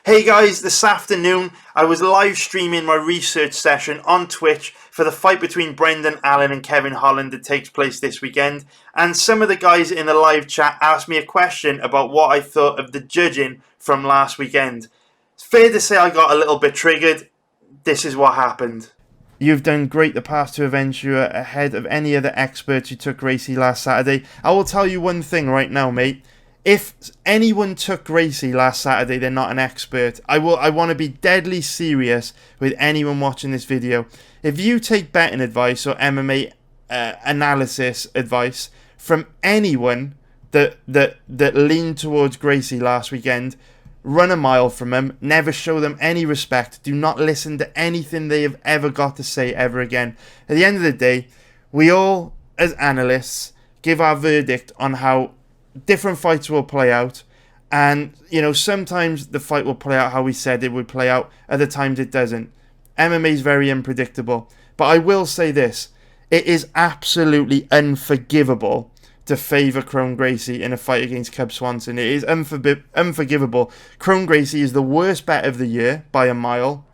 Hey guys, this afternoon I was live streaming my research session on Twitch for the fight between Brendan Allen and Kevin Holland that takes place this weekend, and some of the guys in the live chat asked me a question about what I thought of the judging from last weekend. It's fair to say I got a little bit triggered. This is what happened. You've done great the past two events. You are ahead of any other experts who took Gracie last Saturday. I will tell you one thing right now, mate. If anyone took Gracie last Saturday, they're not an expert. I want to be deadly serious with anyone watching this video. If you take betting advice or MMA analysis advice from anyone that leaned towards Gracie last weekend, run a mile from them. Never show them any respect. Do not listen to anything they have ever got to say ever again. At the end of the day, we all, as analysts, give our verdict on how different fights will play out, and sometimes the fight will play out how we said it would play out, other times it doesn't. MMA is very unpredictable, but I will say this: it is absolutely unforgivable to favour Kron Gracie in a fight against Cub Swanson. It is unforgivable. Kron Gracie is the worst bet of the year by a mile.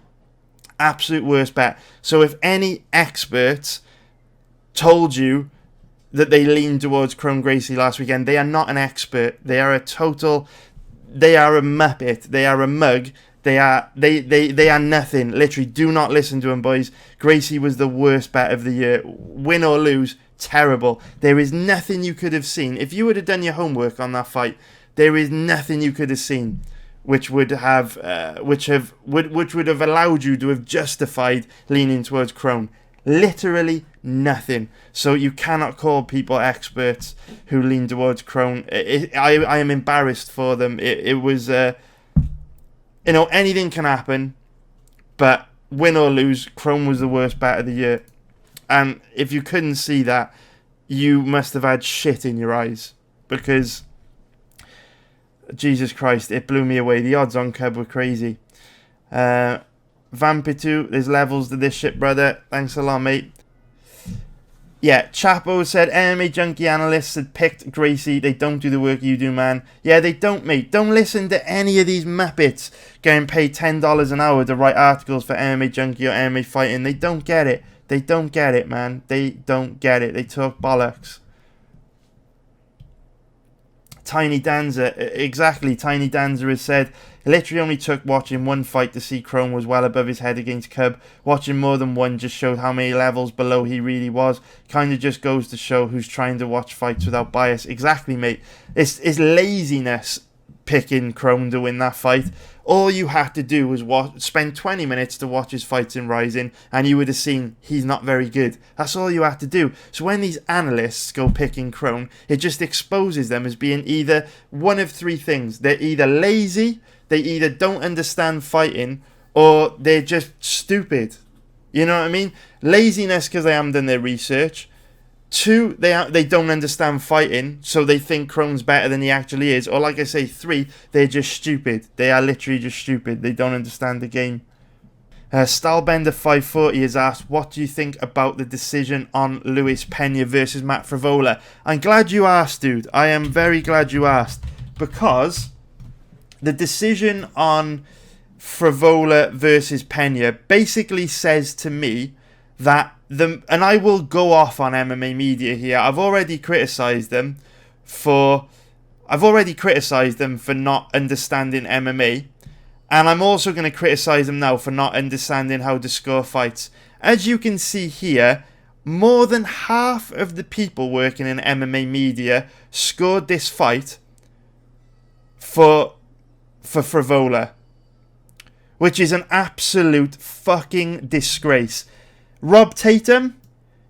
Absolute worst bet. So if any experts told you that they leaned towards Kron Gracie last weekend, they are not an expert. They are a muppet. They are a mug. They are nothing. Literally, do not listen to them, boys. Gracie was the worst bet of the year. Win or lose, terrible. There is nothing you could have seen. If you would have done your homework on that fight, there is nothing you could have seen which would have allowed you to have justified leaning towards Kron. Literally nothing. So you cannot call people experts who lean towards Kron. I am embarrassed for them. It was, anything can happen, but win or lose, Kron was the worst bet of the year. And if you couldn't see that, you must have had shit in your eyes, because Jesus Christ, it blew me away. The odds on Cub were crazy. Vampitu, there's levels to this shit, brother. Thanks a lot, mate. Yeah, Chapo said MMA junkie analysts had picked Gracie. They don't do the work you do, man. Yeah, they don't, mate. Don't listen to any of these muppets getting paid $10 an hour to write articles for MMA junkie or MMA fighting. They don't get it. They don't get it, man. They don't get it. They talk bollocks. Tiny Danza, exactly. Tiny Danza has said, it literally only took watching one fight to see Kron was well above his head against Cub. Watching more than one just showed how many levels below he really was. Kind of just goes to show who's trying to watch fights without bias. Exactly, mate. It's laziness picking Kron to win that fight. All you had to do was spend 20 minutes to watch his fights in Rising, and you would have seen he's not very good. That's all you had to do. So when these analysts go picking Kron, it just exposes them as being either one of three things. They're either lazy, they either don't understand fighting, or they're just stupid. You know what I mean? Laziness because they haven't done their research. Two, they don't understand fighting, so they think Kron's better than he actually is. Or like I say, three, they're just stupid. They are literally just stupid. They don't understand the game. Stylebender 540 has asked, what do you think about the decision on Luis Pena versus Matt Frivola? I'm glad you asked, dude. I am very glad you asked. Because the decision on Frivola versus Pena basically says to me that and I will go off on MMA media here. I've already criticised them for not understanding MMA, and I'm also going to criticise them now for not understanding how to score fights. As you can see here, more than half of the people working in MMA media scored this fight for Frivola, which is an absolute fucking disgrace. Rob Tatum,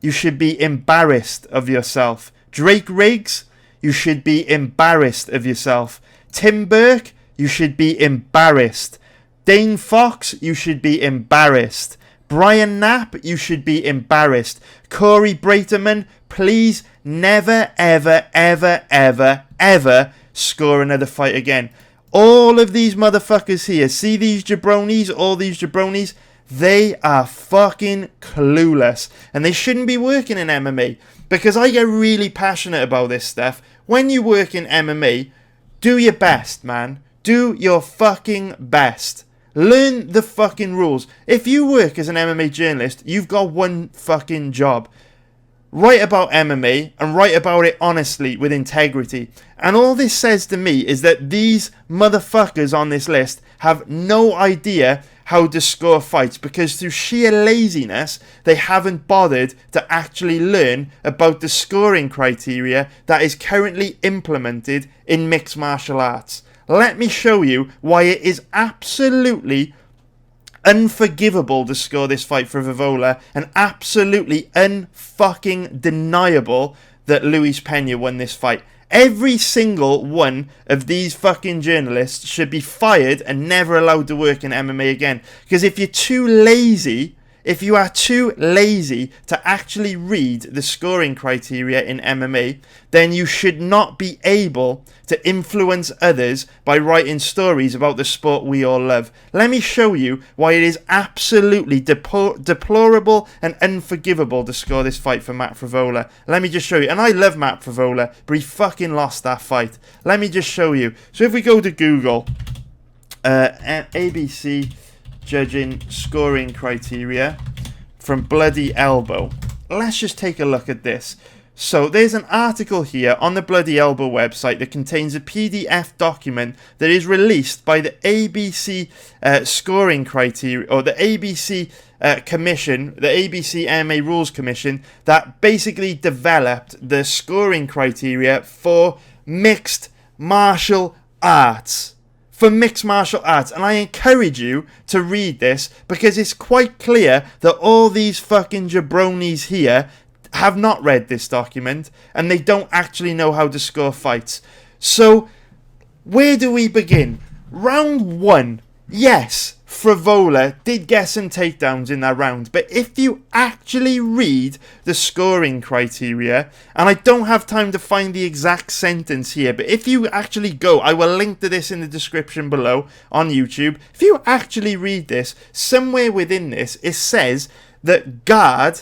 you should be embarrassed of yourself. Drake Riggs, you should be embarrassed of yourself. Tim Burke, you should be embarrassed. Dane Fox, you should be embarrassed. Brian Knapp, you should be embarrassed. Corey Braterman, please never, ever, ever, ever, ever score another fight again. All of these motherfuckers here, see these jabronis, all these jabronis, they are fucking clueless, and they shouldn't be working in MMA, because I get really passionate about this stuff. When you work in MMA, do your best, man. Do your fucking best. Learn the fucking rules. If you work as an MMA journalist, you've got one fucking job. Write about MMA and write about it honestly with integrity. And all this says to me is that these motherfuckers on this list have no idea how to score fights, because through sheer laziness they haven't bothered to actually learn about the scoring criteria that is currently implemented in mixed martial arts. Let me show you why it is absolutely unforgivable to score this fight for Vivola, and absolutely unfucking deniable that Luis Pena won this fight. Every single one of these fucking journalists should be fired and never allowed to work in MMA again. Because if you're too lazy, if you are too lazy to actually read the scoring criteria in MMA, then you should not be able to influence others by writing stories about the sport we all love. Let me show you why it is absolutely deplorable and unforgivable to score this fight for Matt Frevola. Let me just show you. And I love Matt Frevola, but he fucking lost that fight. Let me just show you. So if we go to Google, ABC judging scoring criteria from Bloody Elbow. Let's just take a look at this. So there's an article here on the Bloody Elbow website that contains a PDF document that is released by the ABC scoring criteria, or the ABC commission, the ABC MMA Rules Commission, that basically developed the scoring criteria for mixed martial arts. For mixed martial arts, and I encourage you to read this, because it's quite clear that all these fucking jabronis here have not read this document and they don't actually know how to score fights. So where do we begin? Round one, yes, Frevola did get some takedowns in that round, but if you actually read the scoring criteria, and I don't have time to find the exact sentence here, but if you actually go, I will link to this in the description below on YouTube. If you actually read this, somewhere within this, it says that guard,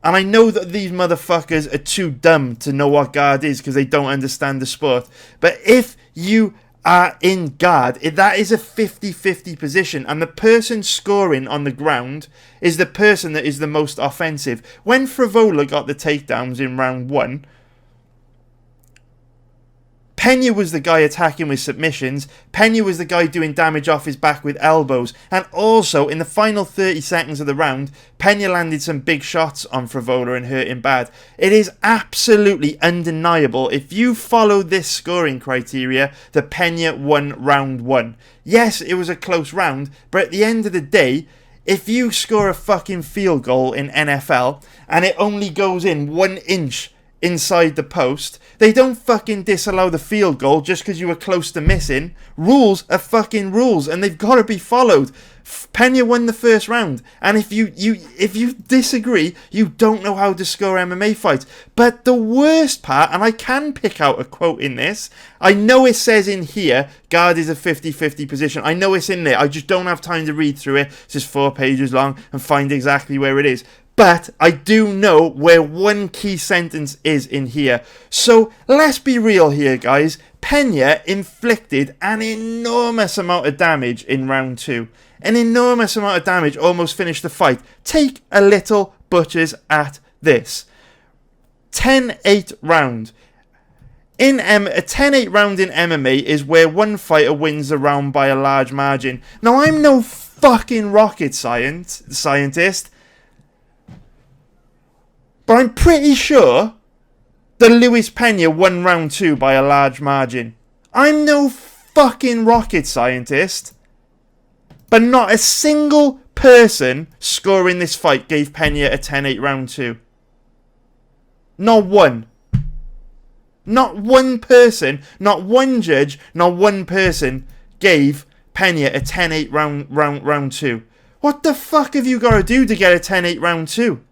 and I know that these motherfuckers are too dumb to know what guard is because they don't understand the sport, but if you are in guard, that is a 50-50 position, and the person scoring on the ground is the person that is the most offensive. When Frevola got the takedowns in round one, Pena was the guy attacking with submissions, Pena was the guy doing damage off his back with elbows, and also in the final 30 seconds of the round, Pena landed some big shots on Frevola and hurt him bad. It is absolutely undeniable, if you follow this scoring criteria, that Pena won round one. Yes, it was a close round, but at the end of the day, if you score a fucking field goal in NFL and it only goes in 1 inch inside the post, they don't fucking disallow the field goal just because you were close to missing. Rules are fucking rules, and they've got to be followed. Pena won the first round, and if you disagree, you don't know how to score MMA fights. But the worst part, and I can pick out a quote in this, I know it says in here, guard is a 50-50 position. I know it's in there, I just don't have time to read through it. It's just 4 pages long and find exactly where it is. But I do know where one key sentence is in here. So let's be real here, guys. Pena inflicted an enormous amount of damage in round two. An enormous amount of damage almost finished the fight. Take a little butchers at this. 10-8 round. A 10-8 round in MMA is where one fighter wins the round by a large margin. Now, I'm no fucking rocket scientist, but I'm pretty sure that Luis Pena won round two by a large margin. I'm no fucking rocket scientist, but not a single person scoring this fight gave Pena a 10-8 round two. Not one. Not one person, not one judge, not one person gave Pena a 10-8 round two. What the fuck have you got to do to get a 10-8 round two?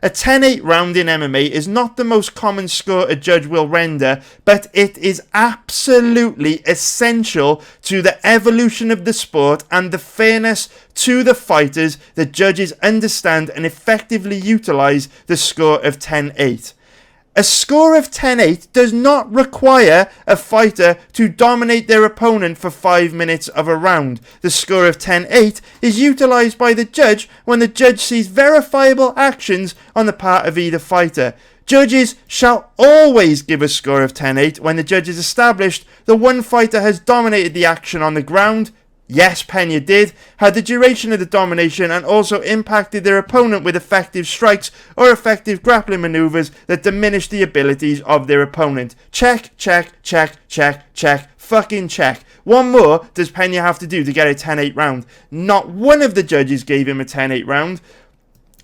A 10-8 round in MMA is not the most common score a judge will render, but it is absolutely essential to the evolution of the sport and the fairness to the fighters that judges understand and effectively utilize the score of 10-8. A score of 10-8 does not require a fighter to dominate their opponent for 5 minutes of a round. The score of 10-8 is utilised by the judge when the judge sees verifiable actions on the part of either fighter. Judges shall always give a score of 10-8 when the judge has established that one fighter has dominated the action on the ground. Yes, Pena did, had the duration of the domination and also impacted their opponent with effective strikes or effective grappling maneuvers that diminished the abilities of their opponent. Check, check, check, check, check, fucking check. One more does Pena have to do to get a 10-8 round. Not one of the judges gave him a 10-8 round.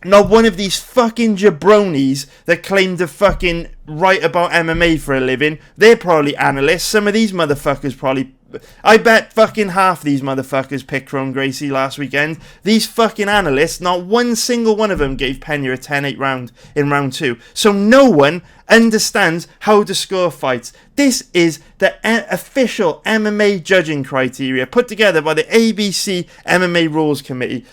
Not one of these fucking jabronis that claim to fucking write about MMA for a living. They're probably analysts. Some of these motherfuckers probably... I bet fucking half these motherfuckers picked Cron Gracie last weekend. These fucking analysts, not one single one of them gave Pena a 10-8 round in round 2. So no one understands how to score fights. This is the official MMA judging criteria put together by the ABC MMA Rules Committee.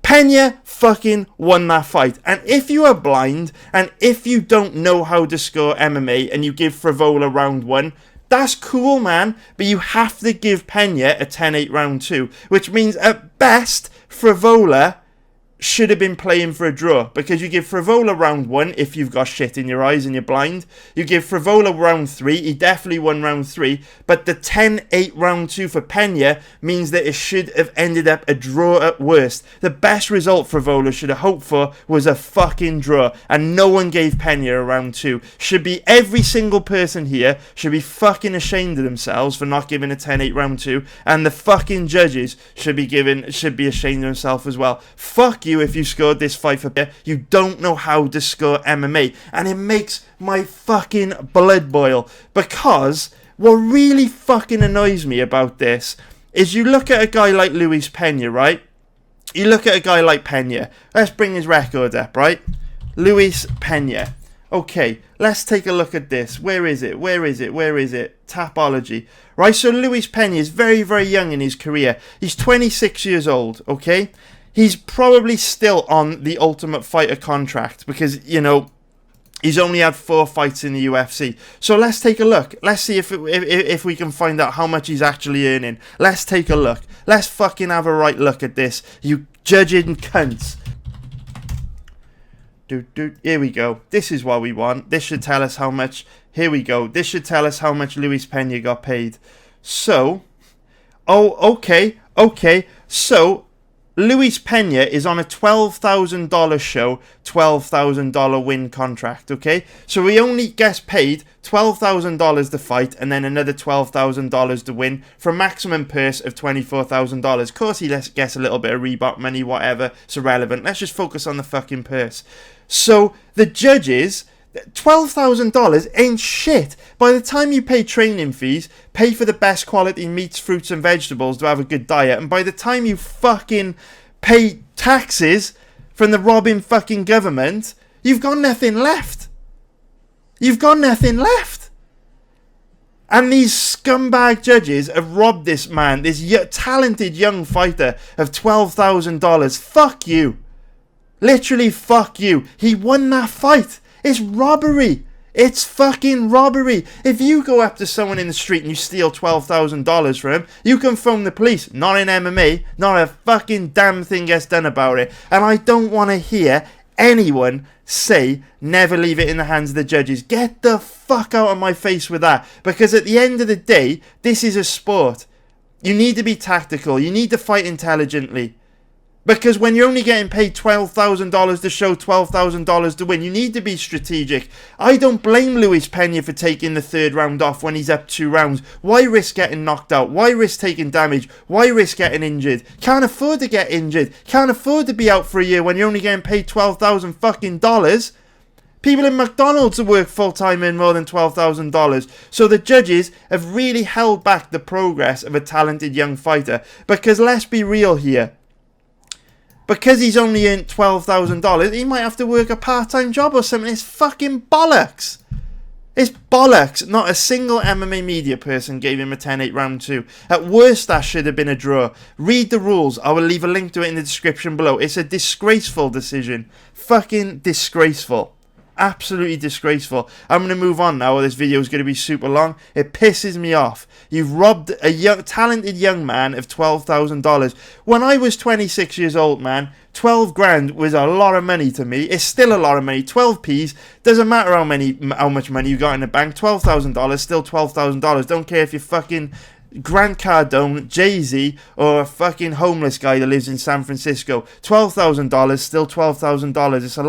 Pena fucking won that fight. And if you are blind and if you don't know how to score MMA and you give Frivola round 1, that's cool, man, but you have to give Pena a 10-8 round 2, which means at best Frivola should have been playing for a draw, because you give Frivola round 1 if you've got shit in your eyes and you're blind. You give Frivola round 3, he definitely won round 3, but the 10-8 round 2 for Pena means that it should have ended up a draw at worst. The best result Frivola should have hoped for was a fucking draw, and no one gave Pena a round 2. Should be every single person here should be fucking ashamed of themselves for not giving a 10-8 round 2, and the fucking judges should be ashamed of themselves as well. Fuck you if you scored this fight for Pena. You don't know how to score MMA, and it makes my fucking blood boil, because what really fucking annoys me about this is you look at a guy like Luis Pena, right? You look at a guy like Pena. Let's bring his record up, right? Luis Pena. Okay, let's take a look at this. Where is it? Tapology. Right, so Luis Pena is very, very young in his career. He's 26 years old, okay? He's probably still on the Ultimate Fighter contract because, you know, he's only had 4 fights in the UFC. So let's take a look. Let's see if we can find out how much he's actually earning. Let's take a look. Let's fucking have a right look at this, you judging cunts. Here we go. This is what we want. This should tell us how much. Here we go. This should tell us how much Luis Pena got paid. So, okay. So, Luis Pena is on a $12,000 show, $12,000 win contract, okay? So he only gets paid $12,000 to fight and then another $12,000 to win for a maximum purse of $24,000. Of course he gets a little bit of Reebok money, whatever, it's irrelevant. Let's just focus on the fucking purse. So the judges... $12,000 ain't shit. By the time you pay training fees, pay for the best quality meats, fruits and vegetables to have a good diet, and by the time you fucking pay taxes from the robbing fucking government, you've got nothing left. You've got nothing left. And these scumbag judges have robbed this man, this talented young fighter, of $12,000. Fuck you. Literally fuck you. He won that fight. It's robbery. It's fucking robbery. If you go up to someone in the street and you steal $12,000 from him, you can phone the police. Not in MMA. Not a fucking damn thing gets done about it. And I don't want to hear anyone say never leave it in the hands of the judges. Get the fuck out of my face with that. Because at the end of the day, this is a sport. You need to be tactical. You need to fight intelligently. Because when you're only getting paid $12,000 to show, $12,000 to win, you need to be strategic. I don't blame Luis Pena for taking the 3rd round off when he's up 2 rounds. Why risk getting knocked out? Why risk taking damage? Why risk getting injured? Can't afford to get injured. Can't afford to be out for a year when you're only getting paid $12,000 fucking dollars. People in McDonald's who work full-time in more than $12,000. So the judges have really held back the progress of a talented young fighter. Because let's be real here. Because he's only earned $12,000, he might have to work a part-time job or something. It's fucking bollocks. It's bollocks. Not a single MMA media person gave him a 10-8 round 2. At worst, that should have been a draw. Read the rules. I will leave a link to it in the description below. It's a disgraceful decision. Fucking disgraceful. Absolutely disgraceful. I'm going to move on now, or this video is going to be super long. It pisses me off. You've robbed a talented young man of $12,000. When I was 26 years old, man, 12 grand was a lot of money to me. It's still a lot of money. 12p's, doesn't matter how much money you got in the bank. $12,000, still $12,000. Don't care if you're fucking Grant Cardone, Jay-Z, or a fucking homeless guy that lives in San Francisco. $12,000, still $12,000. It's a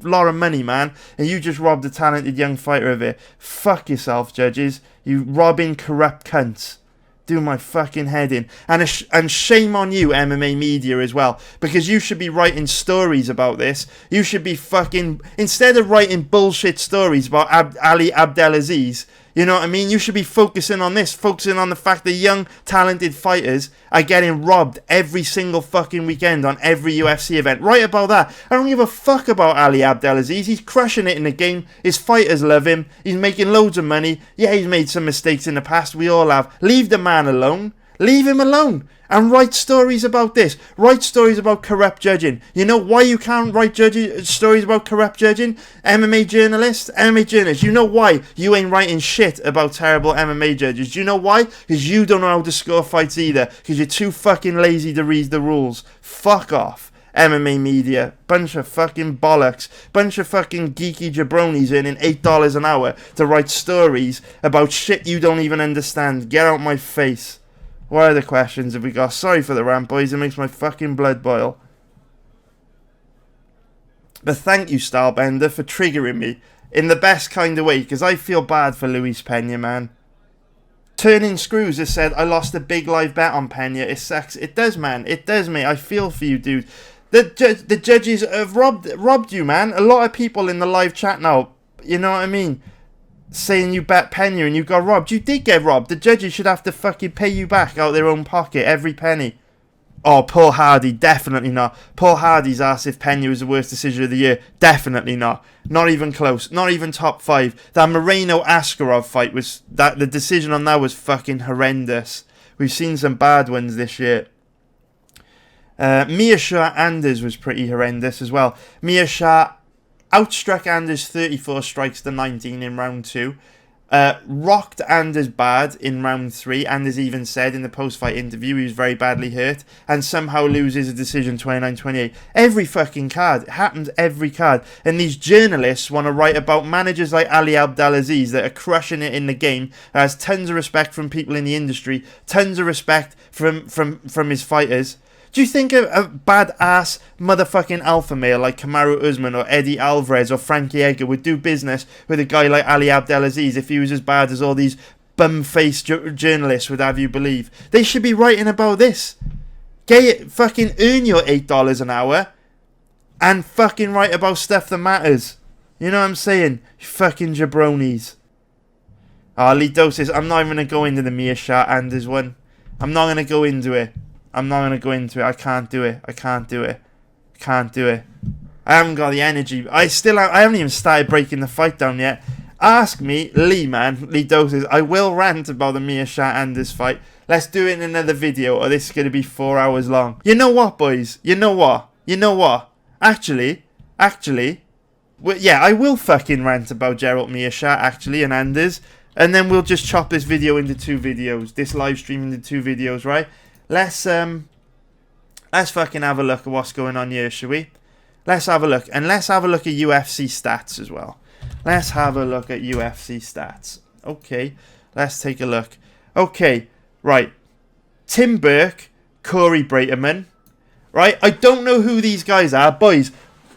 lot of money, man. And you just robbed a talented young fighter of it. Fuck yourself, judges. You robbing corrupt cunts. Do my fucking head in. And shame on you, MMA media, as well. Because you should be writing stories about this. You should be fucking... Instead of writing bullshit stories about Ali Abdelaziz, you know what I mean? You should be focusing on this. Focusing on the fact that young, talented fighters are getting robbed every single fucking weekend on every UFC event. Write about that. I don't give a fuck about Ali Abdelaziz. He's crushing it in the game. His fighters love him. He's making loads of money. Yeah, he's made some mistakes in the past. We all have. Leave the man alone. Leave him alone. And write stories about this. Write stories about corrupt judging. You know why you can't write stories about corrupt judging? MMA journalists, you know why you ain't writing shit about terrible MMA judges. You know why? Because you don't know how to score fights either. Because you're too fucking lazy to read the rules. Fuck off. MMA media, bunch of fucking bollocks, bunch of fucking geeky jabronis earning $8 an hour to write stories about shit you don't even understand. Get out my face. What other questions have we got? Sorry for the rant, boys. It makes my fucking blood boil. But thank you, Stylebender, for triggering me in the best kind of way, because I feel bad for Luis Pena, man. Turning Screws has said, I lost a big live bet on Pena. It sucks. It does, man. It does, mate. I feel for you, dude. The judges have robbed you, man. A lot of people in the live chat now, you know what I mean, saying you bet Pena and you got robbed. You did get robbed. The judges should have to fucking pay you back out of their own pocket, every penny. Oh, Paul Hardy, definitely not. Paul Hardy's asked if Pena was the worst decision of the year. Definitely not. Not even close. Not even top 5. That Moreno-Askarov fight was... the decision on that was fucking horrendous. We've seen some bad ones this year. Meerschaert Anders was pretty horrendous as well. Meerschaert outstruck Anders 34 strikes to 19 in round 2. Rocked Anders bad in round 3. Anders even said in the post-fight interview he was very badly hurt. And somehow loses a decision 29-28. Every fucking card. It happens every card. And these journalists want to write about managers like Ali Abdelaziz that are crushing it in the game. Has tons of respect from people in the industry. Tons of respect from his fighters. Do you think a bad-ass motherfucking alpha male like Kamaru Usman or Eddie Alvarez or Frankie Edgar would do business with a guy like Ali Abdelaziz if he was as bad as all these bum-faced journalists would have you believe? They should be writing about this. Fucking earn your $8 an hour and fucking write about stuff that matters. You know what I'm saying? You fucking jabronis. Lido says, I'm not even going to go into the Meerschaert Anders one. I'm not going to go into it. I can't do it. I haven't got the energy. I haven't even started breaking the fight down yet. Ask me, Lee, man. Lee Doses. I will rant about the Meerschaert Anders fight. Let's do it in another video, or this is going to be 4 hours long. You know what, boys? You know what? Actually, well, yeah, I will fucking rant about Gerald Meerschaert, actually, and Anders. And then we'll just chop this video into 2 videos. This live stream into 2 videos, right? Let's fucking have a look at what's going on here, shall we? Let's have a look. And let's have a look at UFC stats as well. Let's have a look at UFC stats. Okay, let's take a look. Okay, right. Tim Burke, Corey Braterman. Right, I don't know who these guys are. Boys,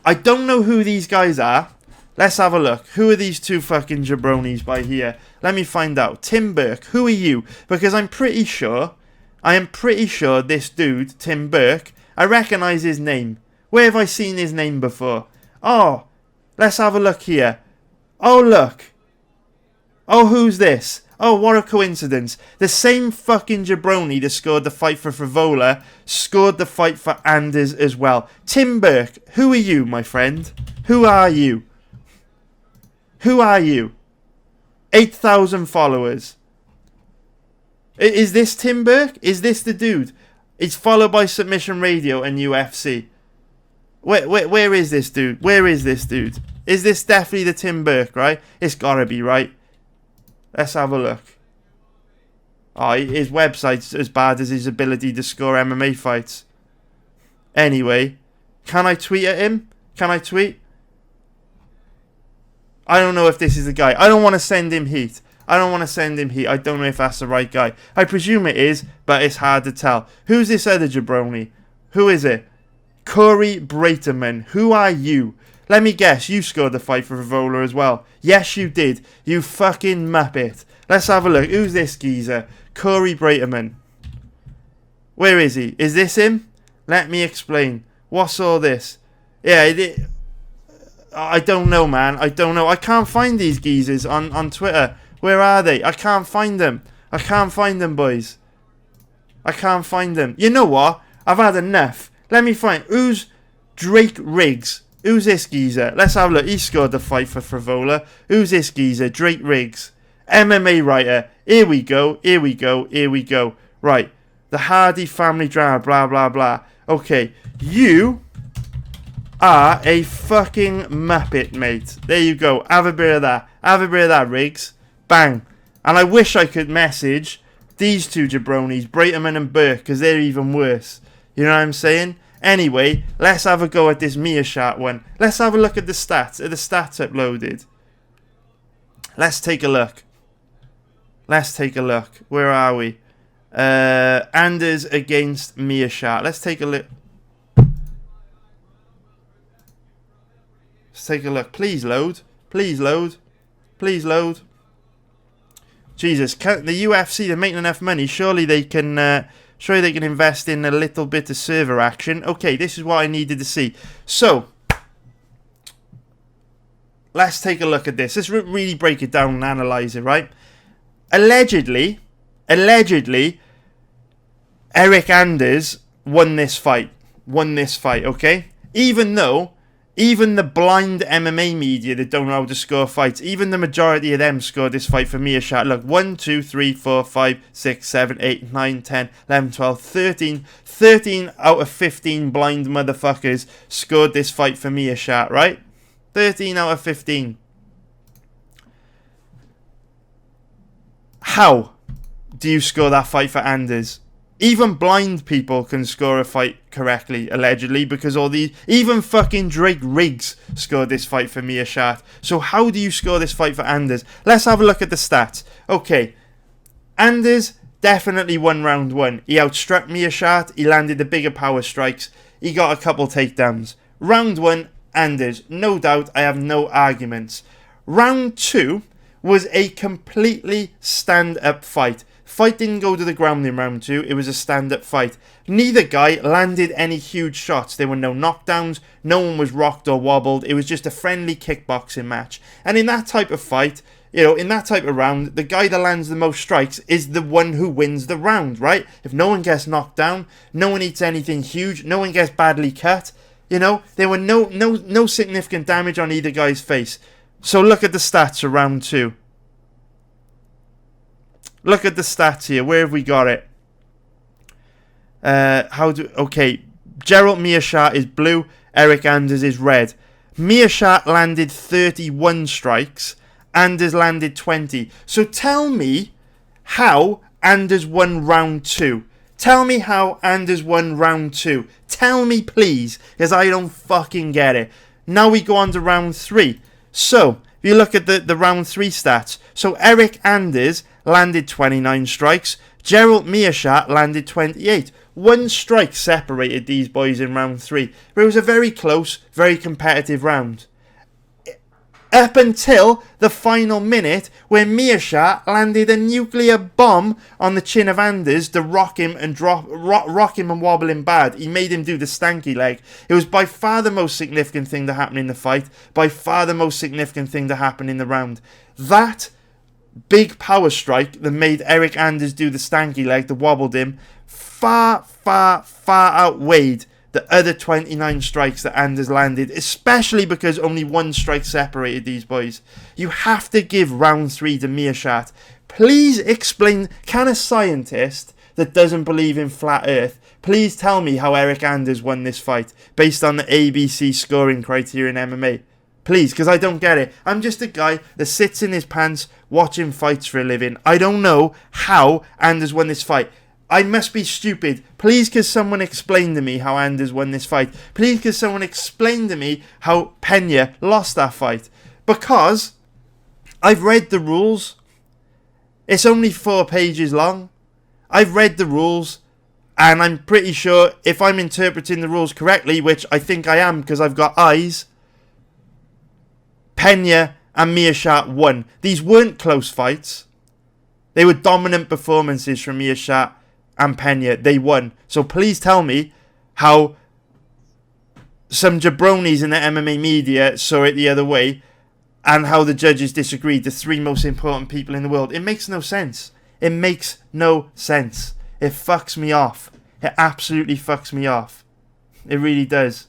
I don't know who these guys are. Let's have a look. Who are these 2 fucking jabronis by here? Let me find out. Tim Burke, who are you? Because I am pretty sure this dude, Tim Burke, I recognise his name. Where have I seen his name before? Oh, let's have a look here. Oh, look. Oh, who's this? Oh, what a coincidence. The same fucking jabroni that scored the fight for Frivola scored the fight for Anders as well. Tim Burke, who are you, my friend? Who are you? 8,000 followers. Is this Tim Burke? Is this the dude? It's followed by Submission Radio and UFC. Where is this dude? Where is this dude? Is this definitely the Tim Burke, right? It's gotta be, right? Let's have a look. Oh, his website's as bad as his ability to score MMA fights. Anyway, can I tweet at him? Can I tweet? I don't know if this is the guy. I don't want to send him heat. I don't know if that's the right guy. I presume it is, but it's hard to tell. Who's this other jabroni? Who is it? Corey Breiterman. Who are you? Let me guess, you scored the fight for Favola as well. Yes, you did. You fucking muppet. Let's have a look. Who's this geezer? Corey Breiterman. Where is he? Is this him? Let me explain. What's all this? Yeah, I don't know, man. I don't know. I can't find these geezers on Twitter. Where are they? I can't find them. I can't find them, boys. I can't find them. You know what? I've had enough. Let me find. Who's Drake Riggs? Who's this geezer? Let's have a look. He scored the fight for Favola. Who's this geezer? Drake Riggs. MMA writer. Here we go. Here we go. Here we go. Right. The Hardy family drama. Blah, blah, blah. Okay. You are a fucking muppet, mate. There you go. Have a bit of that. Have a bit of that, Riggs. Bang. And I wish I could message these two jabronis, Breiterman and Burke, because they're even worse. You know what I'm saying? Anyway, let's have a go at this Meerschaert one. Let's have a look at the stats. Are the stats uploaded? Let's take a look. Let's take a look. Where are we? Anders against Meerschaert. Let's take a look. Let's take a look. Please load. Please load. Please load. Jesus, the UFC, they're making enough money. Surely they can invest in a little bit of server action. Okay, this is what I needed to see. So, let's take a look at this. Let's really break it down and analyze it, right? Allegedly, Eric Anders won this fight. Okay? Even though, even the blind MMA media that don't know how to score fights, even the majority of them scored this fight for Meerschaert. Look, 1, 2, 3, 4, 5, 6, 7, 8, 9, 10, 11, 12, 13. 13 out of 15 blind motherfuckers scored this fight for Meerschaert, right? 13 out of 15. How do you score that fight for Anders? Even blind people can score a fight correctly, allegedly, because even fucking Drake Riggs scored this fight for Meerschaert. So how do you score this fight for Anders? Let's have a look at the stats. Okay, Anders definitely won round 1. He outstruck Meerschaert, he landed the bigger power strikes, he got a couple takedowns. Round 1, Anders, no doubt, I have no arguments. Round 2 was a completely stand-up fight. Fight didn't go to the ground in round 2. It was a stand-up fight. Neither guy landed any huge shots. There were no knockdowns. No one was rocked or wobbled. It was just a friendly kickboxing match. And in that type of fight, in that type of round, the guy that lands the most strikes is the one who wins the round, right? If no one gets knocked down, no one eats anything huge, no one gets badly cut, there were no significant damage on either guy's face. So look at the stats of round 2. Look at the stats here. Where have we got it? Okay. Gerald Meerschaert is blue. Eric Anders is red. Meerschaert landed 31 strikes. Anders landed 20. So tell me how Anders won round 2. Tell me how Anders won round 2. Tell me, please, because I don't fucking get it. Now we go on to round 3. So, if you look at the round 3 stats. So, Eric Anders landed 29 strikes. Gerald Meerschaert landed 28. 1 strike separated these boys in round 3. But it was a very close, very competitive round. Up until the final minute where Meerschaert landed a nuclear bomb on the chin of Anders to rock him and wobble him bad. He made him do the stanky leg. It was by far the most significant thing to happen in the fight. By far the most significant thing to happen in the round. That big power strike that made Eric Anders do the stanky leg that wobbled him far outweighed the other 29 strikes that Anders landed, especially because only 1 strike separated these boys. You have to give round 3 to Meerschaert. Please explain, can a scientist that doesn't believe in flat earth, please tell me how Eric Anders won this fight based on the ABC scoring criteria in MMA? Please, because I don't get it. I'm just a guy that sits in his pants watching fights for a living. I don't know how Anders won this fight. I must be stupid. Please, could someone explain to me how Anders won this fight? Please, could someone explain to me how Pena lost that fight? Because I've read the rules. It's only 4 pages long. I've read the rules, and I'm pretty sure if I'm interpreting the rules correctly, which I think I am because I've got eyes, Pena and Meerschaert won. These weren't close fights. They were dominant performances from Meerschaert and Pena. They won. So please tell me how some jabronis in the MMA media saw it the other way and how the judges disagreed. The 3 most important people in the world. It makes no sense. It makes no sense. It fucks me off. It absolutely fucks me off. It really does.